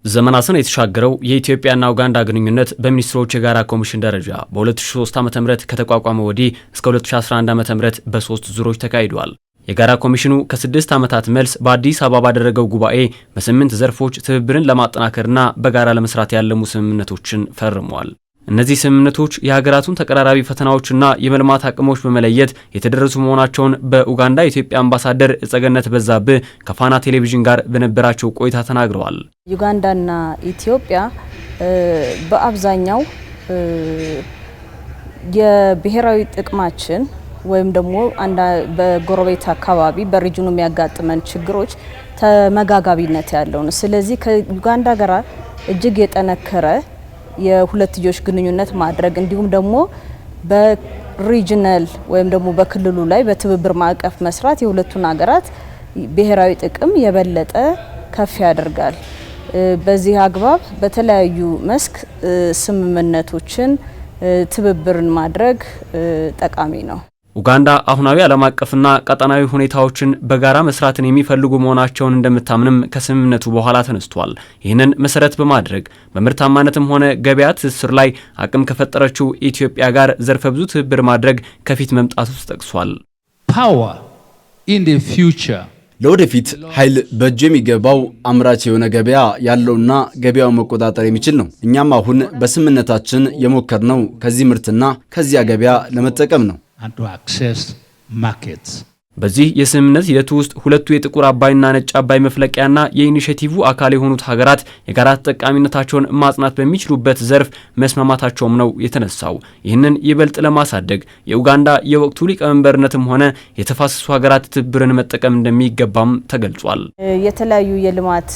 ዘመናትን የተሻገረው የኢትዮጵያና ኡጋንዳ ግንኙነት በሚኒስትሮች የጋራ ኮሚሽን ደረጃ በ2003 ዓ.ም ከተቋቋመ ወዲህ እስከ 2011 ዓ.ም በ3 ዙሮች ተካሂዷል። የጋራ ኮሚሽኑ ከ6 ዓመታት መልስ በአዲስ አበባ ባደረገው ጉባኤ በ8 ዘርፎች ትብብርን ለማጠናከርና በጋራ ለመስራት ያለሙ ስምምነቶችን ፈርሟል። እነዚህ ስምምነቶች የሀገራቱን ተቀራራቢ ፈተናዎችና የመልማት አቅሞች በመለየት የተደረሱ መሆናቸውን በኡጋንዳ የኢትዮጵያ አምባሳደር እጸገነት በዛብህ ከፋና ቴሌቪዥን ጋር በነበራቸው ቆይታ ተናግረዋል። ዩጋንዳና ኢትዮጵያ በአብዛኛው የብሔራዊ ጥቅማችን ወይም ደግሞ በጎረቤት አካባቢ በሪጅኑ የሚያጋጥመን ችግሮች ተመጋጋቢነት ያለው ነው። ስለዚህ ከዩጋንዳ ጋር እጅግ የጠነከረ የሁለትዮሽ ግንኙነት ማድረግ እንዲሁም ደግሞ በሪጅናል ወይም ደግሞ በክልሉ ላይ በትብብር ማዕቀፍ መስራት የሁለቱን ሀገራት ብሔራዊ ጥቅም የበለጠ ከፍ ያደርጋል። በዚህ አግባብ በተለያዩ መስክ ስምምነቶችን ትብብርን ማድረግ ጠቃሚ ነው። ኡጋንዳ አሁናዊ ዓለም አቀፍና ቀጠናዊ ሁኔታዎችን በጋራ መስራትን የሚፈልጉ መሆናቸውን እንደምታምንም ከስምምነቱ በኋላ ተነስቷል። ይህንን መሰረት በማድረግ በምርታማነትም ሆነ ገበያ ትስስር ላይ አቅም ከፈጠረችው ኢትዮጵያ ጋር ዘርፈ ብዙ ትብብር ማድረግ ከፊት መምጣቱ ተጠቅሷል። ለወደፊት ኃይል በእጅ የሚገባው አምራች የሆነ ገበያ ያለውና ገበያው መቆጣጠር የሚችል ነው። እኛም አሁን በስምምነታችን የሞከርነው ከዚህ ምርትና ከዚያ ገበያ ለመጠቀም ነው። በዚህ የስምምነት ሂደት ውስጥ ሁለቱ የጥቁር አባይና ነጭ አባይ መፍለቂያና የኢኒሼቲቭ አካል የሆኑት ሀገራት የጋራ ተጠቃሚነታቸውን ማጽናት በሚችሉበት ዘርፍ መስማማታቸውም ነው የተነሳው። ይህንን ይበልጥ ለማሳደግ የኡጋንዳ የወቅቱ ሊቀመንበርነትም ሆነ የተፋሰሱ ሀገራት ትብብርን መጠቀም እንደሚገባም ተገልጿል። የተለያዩ የልማት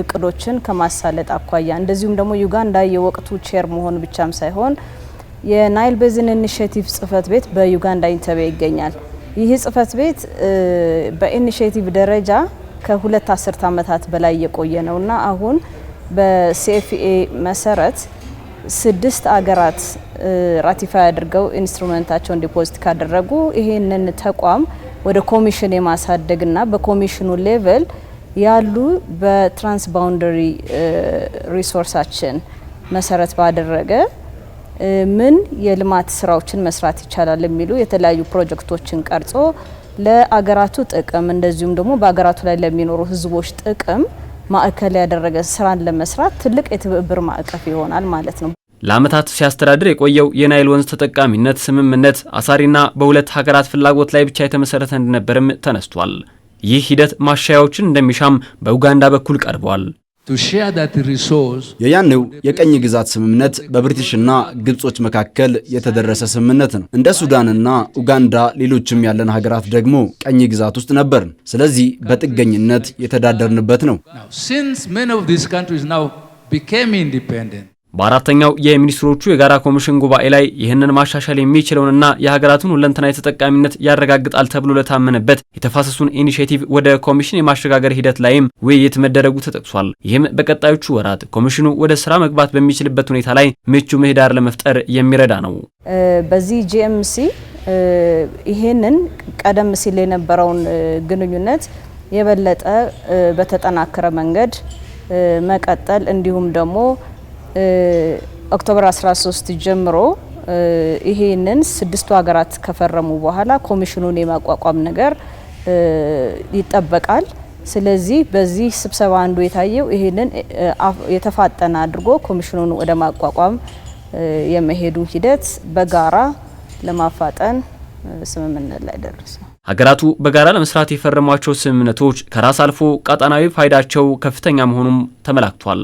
እቅዶችን ከማሳለጥ አኳያ እንደዚሁም ደግሞ ዩጋንዳ የወቅቱ ቼር መሆን ብቻም ሳይሆን የናይል ቤዝን ኢኒሼቲቭ ጽህፈት ቤት በዩጋንዳ ኢንተቤ ይገኛል። ይህ ጽህፈት ቤት በኢኒሼቲቭ ደረጃ ከሁለት አስርት ዓመታት በላይ የቆየ ነውና አሁን በሲኤፍኤ መሰረት 6 አገራት ራቲፋይ አድርገው ኢንስትሩመንታቸውን ዲፖዚት ካደረጉ ይሄንን ተቋም ወደ ኮሚሽን የማሳደግና በኮሚሽኑ ሌቨል ያሉ በትራንስ ባውንደሪ ሪሶርሳችን መሰረት ባደረገ ምን የልማት ስራዎችን መስራት ይቻላል የሚሉ የተለያዩ ፕሮጀክቶችን ቀርጾ ለአገራቱ ጥቅም እንደዚሁም ደግሞ በአገራቱ ላይ ለሚኖሩ ህዝቦች ጥቅም ማዕከል ያደረገ ስራን ለመስራት ትልቅ የትብብር ማዕቀፍ ይሆናል ማለት ነው። ለዓመታት ሲያስተዳድር የቆየው የናይል ወንዝ ተጠቃሚነት ስምምነት አሳሪና በሁለት ሀገራት ፍላጎት ላይ ብቻ የተመሰረተ እንደነበርም ተነስቷል። ይህ ሂደት ማሻያዎችን እንደሚሻም በኡጋንዳ በኩል ቀርቧል። የያኔው የቀኝ ግዛት ስምምነት በብሪቲሽና ግብጾች መካከል የተደረሰ ስምምነት ነው። እንደ ሱዳንና ኡጋንዳ ሌሎችም ያለን ሀገራት ደግሞ ቀኝ ግዛት ውስጥ ነበርን። ስለዚህ በጥገኝነት የተዳደርንበት ነው። በአራተኛው የሚኒስትሮቹ የጋራ ኮሚሽን ጉባኤ ላይ ይህንን ማሻሻል የሚችለውንና የሀገራቱን ሁለንተናዊ ተጠቃሚነት ያረጋግጣል ተብሎ ለታመነበት የተፋሰሱን ኢኒሼቲቭ ወደ ኮሚሽን የማሸጋገር ሂደት ላይም ውይይት መደረጉ ተጠቅሷል። ይህም በቀጣዮቹ ወራት ኮሚሽኑ ወደ ስራ መግባት በሚችልበት ሁኔታ ላይ ምቹ ምህዳር ለመፍጠር የሚረዳ ነው። በዚህ ጂኤምሲ ይህንን ቀደም ሲል የነበረውን ግንኙነት የበለጠ በተጠናከረ መንገድ መቀጠል እንዲሁም ደግሞ ኦክቶበር 13 ጀምሮ ይሄንን 6ቱ ሀገራት ከፈረሙ በኋላ ኮሚሽኑን የማቋቋም ነገር ይጠበቃል። ስለዚህ በዚህ ስብሰባ አንዱ የታየው ይሄንን የተፋጠነ አድርጎ ኮሚሽኑን ወደ ማቋቋም የመሄዱ ሂደት በጋራ ለማፋጠን ስምምነት ላይ ደረሰ። ሀገራቱ በጋራ ለመስራት የፈረሟቸው ስምምነቶች ከራስ አልፎ ቀጣናዊ ፋይዳቸው ከፍተኛ መሆኑም ተመላክቷል።